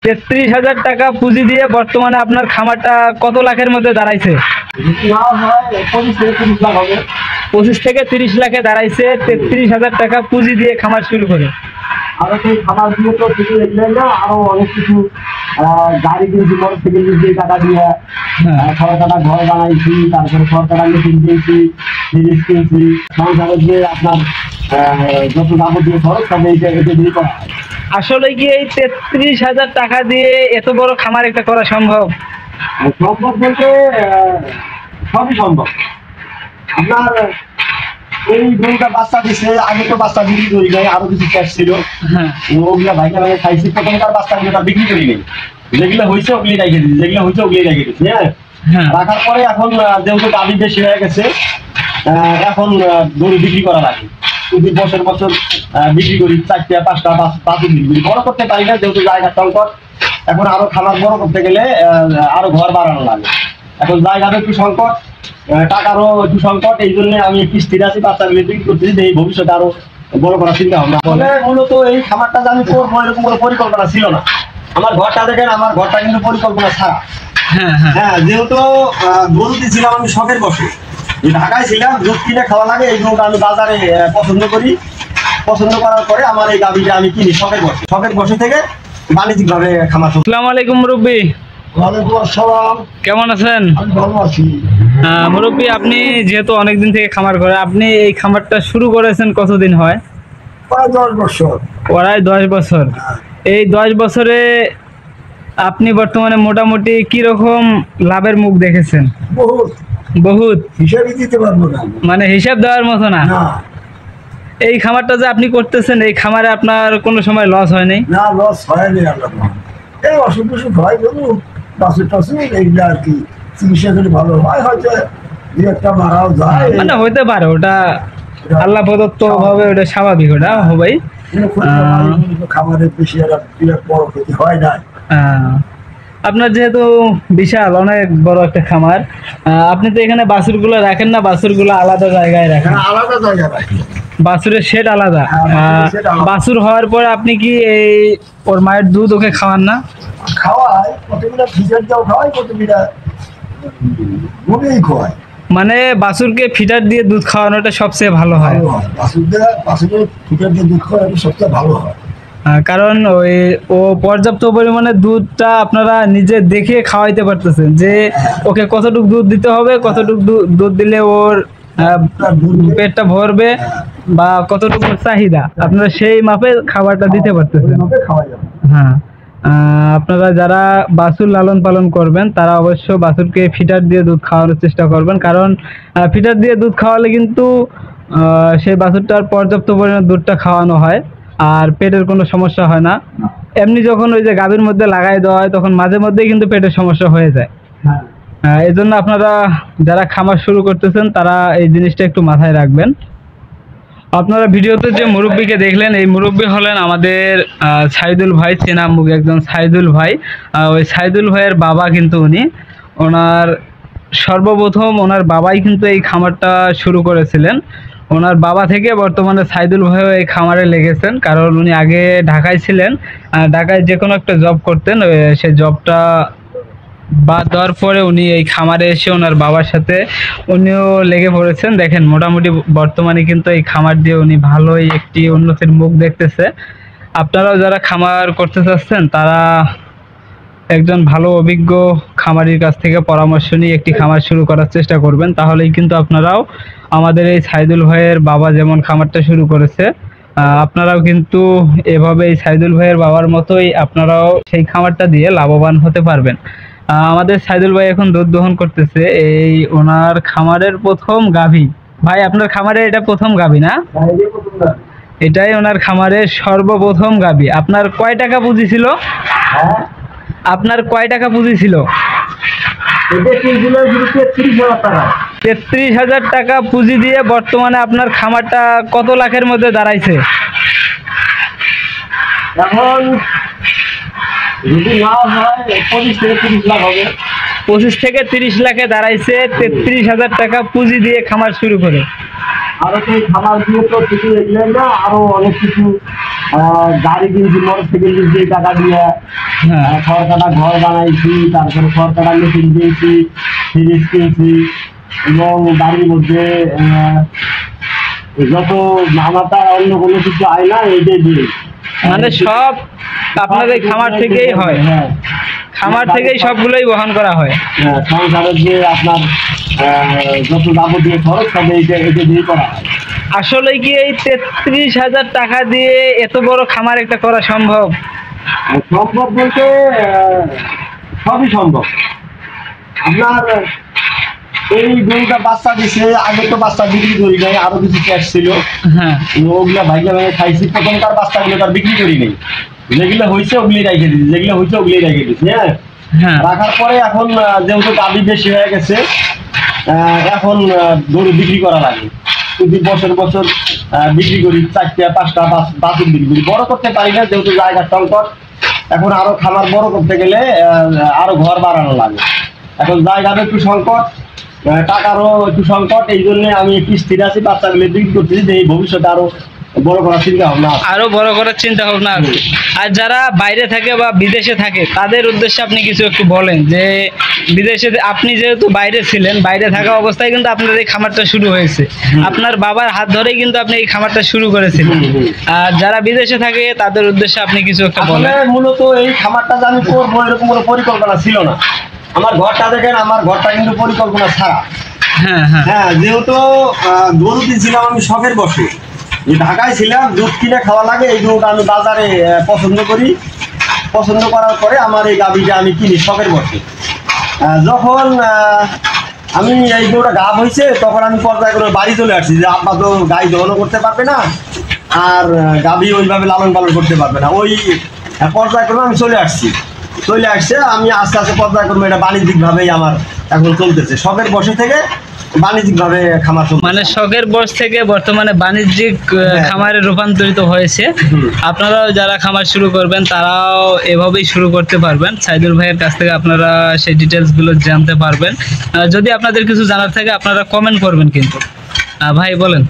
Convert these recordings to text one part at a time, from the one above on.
33,000 টাকা পুঁজি দিয়ে বর্তমানে আপনার খামারটা কত লাখের মধ্যে দাঁড়াইছে? 25 থেকে 30 লাখে দাঁড়াইছে 33,000 টাকা পুঁজি দিয়ে খামার শুরু করে। আরো সেই খাবার দিয়ে তো কিছু এগুলো না, আরো অনেক কিছু গাড়ি কিনছি, মোটরসাইকেল কিনছি টাকা দিয়ে, সরকারা ঘর বানাইছি, তারপরে সরকারা মেশিন কিনছি, ফ্রিজ কিনছি, সংসারে যে আপনার যত যাবতীয় খরচ সব এটা দিয়ে করা হয়। আসলে কি এই 33,000 টাকা দিয়ে এত বড় খামার একটা করা সম্ভব? সম্ভব বলতে সবই সম্ভব। আপনার এই গরুটা বাচ্চা দিচ্ছে, আগে তো বাচ্চা বিক্রি করি নাই, আরো কিছু ক্যাশ ছিল, ওগুলা ভাইকে ভাই খাইছি, প্রথমকার বাচ্চাগুলো বিক্রি করি নাই, যেগুলো হয়েছে ওগুলি রেখে দিচ্ছি, যেগুলো হয়েছে ওগুলি রেখে দিচ্ছি। হ্যাঁ, রাখার পরে এখন যেহেতু দাবি বেশি হয়ে গেছে, এখন গরু বিক্রি করা লাগে। প্রতি বছর বছর বিক্রি করি, 4টা 5টা বাছুর বিক্রি করি। বড় করতে পারি না যেহেতু জায়গা সংকট, এখন আরো খামার বড় করতে গেলে আরো ঘর বাড়ানো লাগে, এখন জায়গারও একটু সংকট, টাকারও একটু সংকট, এই জন্য আমি একটু স্থির আছি, বাচ্চাগুলি বিক্রি করতেছি, এই ভবিষ্যতে আরো বড় করার চিন্তা ভাবনা। ফলে মূলত এই খামারটা যে আমি করবো এরকম কোনো পরিকল্পনা ছিল না। আমার ঘরটা দেখেন, আমার ঘরটা কিন্তু পরিকল্পনা ছাড়া। হ্যাঁ, যেহেতু গরু দিয়েছিলাম আমি শখের বসে, ঢাকায় ছিলাম, দুধ কিনে খাওয়া লাগে, এই গরুটা আমি বাজারে পছন্দ করি, পছন্দ করার পরে আমার এই গাভীটা আমি কিনি শখের বসে থেকে বাণিজ্যিক ভাবে খামার। আসসালামু আলাইকুম মুরব্বী। ওয়ালাইকুম আসসালাম। কেমন আছেন? আমি ভালো আছি। মুরব্বী, আপনি যেহেতু অনেকদিন থেকে খামার করে, আপনি এই খামারটা শুরু করেছেন কতদিন হয়? প্রায় 10 বছর। প্রায় 10 বছর। এই 10 বছরে আপনি বর্তমানে মোটামুটি কি রকম লাভের মুখ দেখেছেন? বহুত হিসাবই দিতে পারবো না, মানে হিসাব দেওয়ার মতো না। এই খামারটা যে আপনি করতেছেন, এই খামারে আপনার কোনো সময় লস হয় নাই? না, লস হয়নি। এই অসুখ বিসুখ হয়, বলুন বাসুর টাসুর এইগুলো আর কি, চিকিৎসা করে ভালো হয়, হয়তো দু একটা মারাও যায়, মানে হইতে পারে, ওটা আল্লাহ প্রদত্ত ভাবে ওটা স্বাভাবিক, ওটা হবেই। খাবারের বেশি বিরাট বড় ক্ষতি হয় না। আপনার যেহেতু বিশাল অনেক বড় একটা খামার, আপনি তো এখানে বাছুরগুলো রাখেন না? বাছুরগুলো আলাদা জায়গায় রাখেন? আলাদা জায়গায় রাখি, বাছুরের শেড আলাদা। বাছুর হওয়ার পর আপনি কি এই ওর মায়ের দুধ ওকে খাওয়ান না? খাওয়াই, কতগুলো ফিচার দাও খাওয়াই, কতগুলা মনেই খাওয়াই। মানে বাছুরকে ফিটার দিয়ে দুধ খাওয়ানোটা সবচেয়ে ভালো হয়। বাছুরের ফিচার দিয়ে দুধ খাওয়ানো সবচেয়ে ভালো হয়, কারণ ও পর্যাপ্ত পরিমাণে দুধটা আপনারা নিজে দেখে খাওয়াইতে পারতেছেন, যে ওকে কতটুকু দুধ দিতে হবে, কতটুকু দুধ দিলে ওর পেটটা ভরবে, বা কতটুকু চাহিদা, আপনারা সেই মাপে খাবারটা দিতে পারতেছেন। হ্যাঁ, আপনারা যারা বাছুর লালন পালন করবেন তারা অবশ্য বাছুরকে ফিটার দিয়ে দুধ খাওয়ানোর চেষ্টা করবেন, কারণ ফিটার দিয়ে দুধ খাওয়ালে কিন্তু সেই বাছুরটার পর্যাপ্ত পরিমাণে দুধটা খাওয়ানো হয়, আর পেটের কোনো সমস্যা হয় না। এমনি যখন ওই যে গাভীর মধ্যে লাগাই দেওয়া হয়, তখন মাঝে মধ্যেই কিন্তু পেটের সমস্যা হয়ে যায়। এই জন্য আপনারা যারা খামার শুরু করতেছেন তারা এই জিনিসটা একটু মাথায় রাখবেন। আপনারা ভিডিওতে যে মুরব্বীকে দেখলেন, এই মুরব্বী হলেন আমাদের সাইদুল ভাই, চেনা মুখ একজন সাইদুল ভাই। ওই সাইদুল ভাইয়ের বাবা কিন্তু উনি, ওনার সর্বপ্রথম ওনার বাবাই কিন্তু এই খামারটা শুরু করেছিলেন। ওনার বাবা থেকে বর্তমানে সাইদুল ভাইও এই খামারে লেগেছেন, কারণ উনি আগে ঢাকায় ছিলেন, ঢাকায় যে কোনো একটা জব করতেন, সেই জবটা বাদ দেওয়ার পরে উনি এই খামারে এসে ওনার বাবার সাথে উনিও লেগে পড়েছেন। দেখেন মোটামুটি বর্তমানে কিন্তু এই খামার দিয়ে উনি ভালোই একটি উন্নতির মুখ দেখতেছে। আপনারাও যারা খামার করতে চাচ্ছেন তারা একজন ভালো অভিজ্ঞ খামারির কাছ থেকে পরামর্শ নিয়ে একটি খামার শুরু করার চেষ্টা করবেন, তাহলেই কিন্তু আপনারাও আমাদের এই সাইদুল ভাইয়ের বাবা যেমন খামারটা শুরু করেছে, আপনারাও কিন্তু এভাবে এই সাইদুল ভাইয়ের বাবার মতোই আপনারাও সেই খামারটা দিয়ে লাভবান হতে পারবেন। আমাদের সাইদুল ভাই এখন দুধ দহন করতেছে, এই ওনার খামারের প্রথম গাভী। ভাই আপনার খামারে এটা প্রথম গাভী না? এটাই ওনার খামারের সর্বপ্রথম গাভী। আপনার কয় টাকা পুঁজি ছিল? আপনার কয় টাকা পুঁজি ছিল? 33,000 টাকা পুঁজি দিয়ে বর্তমানে আপনার খামারটা কত লাখের মধ্যে দাঁড়াইছে? এখন যদি না হয় 25 থেকে 30 লাখ হবে। 25 থেকে 30 লাখে দাঁড়াইছে 33,000 টাকা পুঁজি দিয়ে খামার শুরু করে। আরো সেই খামার দিয়ে তো কিছু এগুলো না, আরো অনেক কিছু গাড়ি কিনছি, মোটরসাইকেল কিনছি টাকা দিয়ে, হ্যাঁ। খড় কাটা ঘর বানাইছি, তারপরে খড় কাটা মেশিন কিনছি, ফ্রিজ কিনছি, এবং বাড়ির মধ্যে যত আমার তার অন্য কোনো কিছু আয় না এইটাই দিয়ে। মানে সব আপনার এই খামার থেকেই হয়? হ্যাঁ, খামার থেকেই সবগুলোই বহন করা হয়? হ্যাঁ, সংসারের যে আপনার যত যাবতীয় খরচ সব এটা দিয়ে করা হয়। আসলে কি এই 33,000 টাকা দিয়ে এত বড় খামার একটা করা সম্ভব? সম্ভব বলতে সবই সম্ভব। আপনার এই গরুটা বাচ্চা দিছে, আগে তো বাচ্চা বিক্রি করি নাই, আরো কিছু ক্যাশ ছিল, হ্যাঁ। ওগুলা ভাইয়া ভাইয়া খাইছি। প্রথমকার বাচ্চাগুলো তার বিক্রি করি নাই, যেগুলো হয়েছে ওগুলি রেখে দিচ্ছি, যেগুলো হয়েছে ওগুলি রেখে দিচ্ছি। হ্যাঁ, হ্যাঁ। রাখার পরে এখন যেহেতু দাবি বেশি হয়ে গেছে, এখন গরু বিক্রি করা লাগে। প্রতি বছর বছর বিক্রি করি, 4টা 5টা বাছুর বিক্রি করি। বড় করতে পারি না যেহেতু জায়গার সংকট। এখন আরো খামার বড় করতে গেলে আরো ঘর বাড়ানো লাগে। এখন জায়গারও একটু সংকট, টাকারও একটু সংকট। এই জন্য আমি একটু স্থির আছি, বাচ্চাগুলো বিক্রি করতেছি, যে এই ভবিষ্যতে আরো বড় করার চিন্তা ভাবনা আছে। আরো বড় করার চিন্তা ভাবনা আছে। আর যারা বাইরে থাকে বা বিদেশে থাকে তাদের উদ্দেশ্যে আপনি কিছু একটু বলেন, যে বিদেশে আপনি যেহেতু বাইরে ছিলেন, বাইরে থাকা অবস্থায় কিন্তু আপনার এই খামারটা শুরু হয়েছে, আপনার বাবার হাত ধরেই কিন্তু আপনি এই খামারটা শুরু করেছিলেন। আর যারা বিদেশে থাকে তাদের উদ্দেশ্যে আপনি কিছু একটা বলেন। আসলে মূলত এই খামারটা যে আমি করবো এরকম কোনো পরিকল্পনা ছিল না। আমার ঘরটা দেখেন, আমার ঘরটা কিন্তু পরিকল্পনা ছাড়া। হ্যাঁ, হ্যাঁ। হ্যাঁ, যেহেতু গরু দিয়েছিলাম আমি শখের বসে, যে ঢাকায় ছিলাম, দুধ কিনে খাওয়া লাগে, এই গরুটা আমি বাজারে পছন্দ করি। পছন্দ করার পরে আমার এই গাভীটা আমি কিনি শখের বসে। যখন আমি এই গরুটা গাভ হয়েছে, তখন আমি পর্যায়ে করে বাড়ি চলে আসছি, যে আব্বা তো গাই দহনও করতে পারবে না, আর গাভী ওইভাবে লালন পালন করতে পারবে না। ওই পর্যায়ক্রমে আমি চলে আসছি। চলে আসছে আমি আস্তে আস্তে পর্যায়ক্রমে এটা বাণিজ্যিকভাবেই আমার এখন চলতেছে। শখের বসে থেকে বাণিজ্যিকভাবে খামার চলছে। মানে শখের বস থেকে বর্তমানে বাণিজ্যিক খামারে রূপান্তরিত হয়েছে। আপনারাও যারা খামার শুরু করবেন তারাও এভাবেই শুরু করতে পারবেন। সাইদুল ভাইয়ের কাছ থেকে আপনারা সেই ডিটেলসগুলো জানতে পারবেন। যদি আপনাদের কিছু জানার থাকে আপনারা কমেন্ট করবেন কিন্তু। ভাই বলেন।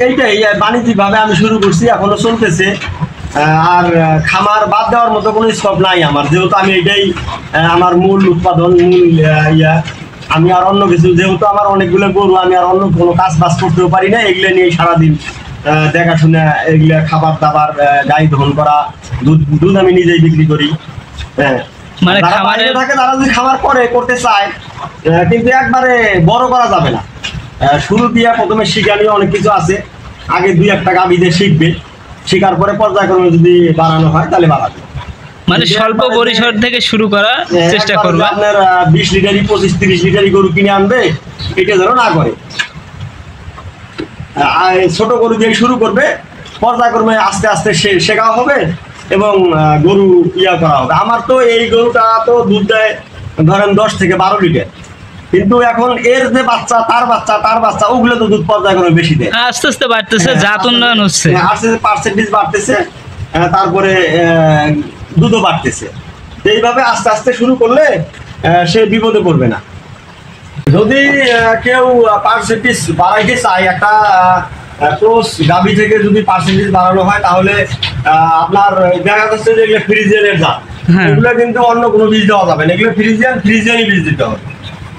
এইটাই বাণিজ্যিকভাবে আমি শুরু করছি, এখনো চলতেছে। আর খামার বাদ দেওয়ার মতো কোনো স্কোপ নাই আমার, যেহেতু আমি এটাই আমার মূল উৎপাদন, মূল ইয়া। আমি আর অন্য কিছু, যেহেতু আমার অনেকগুলো গরু, আমি আর অন্য কোনো কাজ বাজ করতেও পারি না। এগুলো নিয়ে সারাদিন দেখাশোনা, এগুলো খাবার দাবার, গাই দহন করা, দুধ আমি নিজেই বিক্রি করি। হ্যাঁ, মানে যারা খামারে বাইরে থাকে তারা যদি খামার করতে চায়, কিন্তু একবারে বড় করা যাবে না। শুরু দিয়ে প্রথমে শিখানীয় অনেক কিছু আছে। আগে 2-1 গাভী দিয়ে শিখবে, শেখার পরে পর্যায়ক্রমে যদি বাড়ানো হয় তাহলে বাড়াবে। মানে স্বল্প পরিসর থেকে শুরু করার চেষ্টা করবে। আপনার 20 লিটারই 25-30 লিটারই গরু কিনে আনবে, এটা যেন না করে। ছোট গরু দিয়ে শুরু করবে, পর্যায়ক্রমে আস্তে আস্তে শেখা হবে এবং গরু ইয়া করা হবে। আমার তো এই গরুটা তো দুধ দেয় ধরেন 10 থেকে 12 লিটার, কিন্তু এখন এর যে বাচ্চা, তার বাচ্চা ওগুলো তো দুধ পর্যায়ক্রমে বেশি দেয়। আস্তে আস্তে বাড়তেছে, জাত উন্নয়ন হচ্ছে, পার্সেন্টেজ বাড়তেছে, তারপরে দুধও বাড়তেছে। এইভাবে আস্তে আস্তে শুরু করলে সে বিপদে পড়বে না। যদি কেউ পার্সেন্টেজ বাড়াইতে চায়, একটা ক্রস গাভী থেকে যদি পার্সেন্টেজ বাড়ানো হয়, তাহলে আপনার দেখা যাচ্ছে যে এগুলো ফ্রিজিয়ানের জাত, এগুলো কিন্তু অন্য কোনো বীজ দেওয়া যাবে না। এগুলো ফ্রিজিয়ানই বীজ দিতে হবে,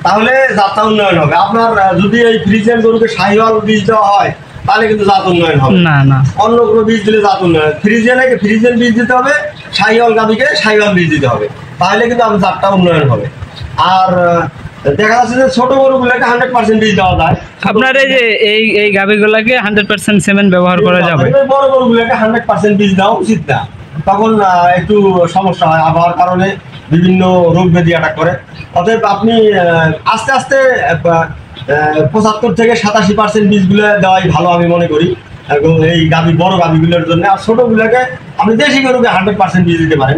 তাহলে জাতটা উন্নয়ন হবে। আপনার যদি এই ফ্রিজিয়ান গরুকে শাহিওয়াল বীজ দেওয়া হয়, তাহলে কিন্তু জাত উন্নয়ন হবে না। অন্য কোনো বীজ দিলে জাত উন্নয়ন, ফ্রিজিয়ান বীজ দিতে হবে, শাহিওয়াল গাভীকে শাহিওয়াল বীজ দিতে হবে, তাহলে কিন্তু আপনার জাতটা উন্নয়ন হবে। আর দেখা যাচ্ছে যে ছোট গরুগুলোকে 100% বীজ দেওয়া যায়। আপনার এই যে এই গাভীগুলোকে 100% সিমেন্ট ব্যবহার করা যাবে। বড় গরুগুলোকে 100% বীজ দেওয়া উচিত না, তখন একটু সমস্যা হয়, আবহাওয়ার কারণে বিভিন্ন রোগ ব্যাধি অ্যাটাক করে। অতএব আপনি আস্তে আস্তে 75 থেকে 87% বীজগুলো দেওয়াই ভালো আমি মনে করি এই বড় গাভীগুলোর জন্য। আর ছোটগুলোকে আপনি দেশি গরুকে 100% বীজ দিতে পারেন।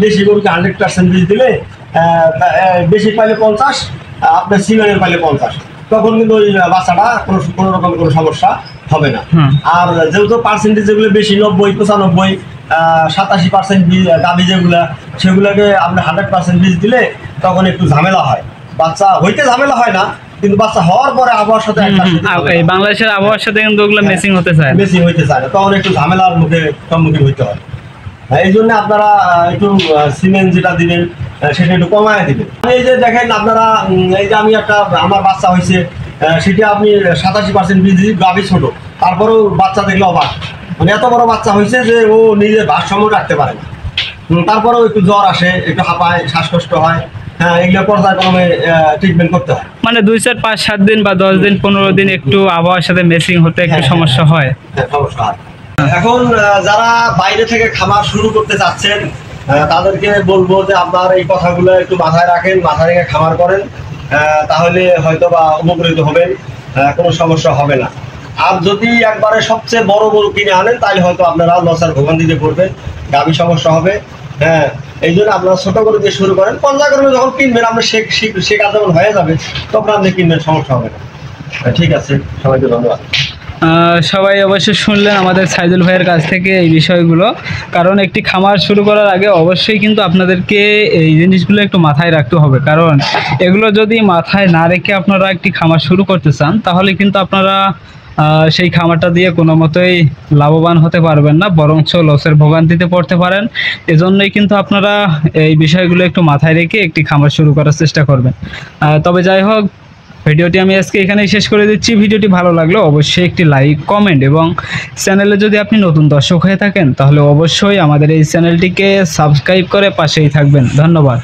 দেশি গরুকে 100% বীজ দিলে বেশি পাইলে 50, আপনার সিমেন্টের পাইলে 50, তখন কিন্তু ওই বাচ্চাটা কোনো রকম কোনো সমস্যা হবে না। আর যেহেতু পার্সেন্টেজ যেগুলো বেশি 90, 95, 87% বীজ গাভী যেগুলা, সেগুলোকে আপনার 100% বীজ দিলে তখন একটু ঝামেলা হয়। বাচ্চা হইতে ঝামেলা হয় না, কিন্তু বাচ্চা হওয়ার পরে আবহাওয়ার সাথে বাংলাদেশের আবহাওয়ার সাথে কিন্তু ওগুলো মেসিং হতে চায় না, তখন একটু ঝামেলার সম্মুখীন হইতে হয়। এই জন্য আপনারা একটু সিমেন্ট যেটা দিবেন সেটা একটু কমায় দিবেন। এই যে দেখেন আপনারা এই যে আমি একটা আমার বাচ্চা হয়েছে সেটা আপনি 87% বীজ গাভী ছোট, তারপরেও বাচ্চা দেখলে অবাক, মানে এত বড় বাচ্চা হয়েছে যে ও নিজের ভারসাম্য রাখতে পারে না। তারপরেও একটু জ্বর আসে, একটু হাঁপায়, শ্বাসকষ্ট হয়। হ্যাঁ, এগুলো পর্যায়ক্রমে ট্রিটমেন্ট করতে হয়। মানে 2 4 5 7 দিন বা 10 দিন 15 দিন একটু আবহাওয়ার সাথে ম্যাচিং হতে একটু সমস্যা হয়। হ্যাঁ, সমস্যা হয়। এখন যারা বাইরে থেকে খামার শুরু করতে চাচ্ছেন তাদেরকে বলবো যে আপনার এই কথাগুলো একটু মাথায় রাখেন, মাথায় রেখে খামার করেন, তাহলে হয়তো বা উপকৃত হবেন, কোনো সমস্যা হবে না। আর যদি একবারে সবচেয়ে বড় গরু কিনে আনেন তাহলে হয়তো আপনারা লসার ভোগান্তিতে পড়বেন, গাভী সমস্যা হবে। হ্যাঁ, এই জন্য আপনারা ছোট গরু দিয়ে শুরু করেন, পর্যায়ক্রমে যখন কিনবেন আপনার শেখা যখন হয়ে যাবে তখন আপনি কিনবেন, সমস্যা হবে না। ঠিক আছে, সবাইকে ধন্যবাদ। সবাই অবশ্যই শুনলেন আমাদের সাইদুল ভাইয়ের কাছ থেকে এই বিষয়গুলো। কারণ একটি খামার শুরু করার আগে অবশ্যই কিন্তু আপনাদেরকে এই জিনিসগুলো একটু মাথায় রাখতে হবে, কারণ এগুলো যদি মাথায় না রেখে আপনারা একটি খামার শুরু করতে চান তাহলে কিন্তু আপনারা সেই খামারটা দিয়ে কোনো মতোই লাভবান হতে পারবেন না, বরঞ্চ লসের ভোগান্তিতে পড়তে পারেন। এজন্যই কিন্তু আপনারা এই বিষয়গুলো একটু মাথায় রেখে একটি খামার শুরু করার চেষ্টা করবেন। তবে যাই হোক, ভিডিওটি আমি আজকে এখানেই শেষ করে দিচ্ছি। ভিডিওটি ভালো লাগলে অবশ্যই একটি লাইক, কমেন্ট এবং চ্যানেলে যদি আপনি নতুন দর্শক হয়ে থাকেন তাহলে অবশ্যই আমাদের এই চ্যানেলটিকে সাবস্ক্রাইব করে পাশেই থাকবেন। ধন্যবাদ।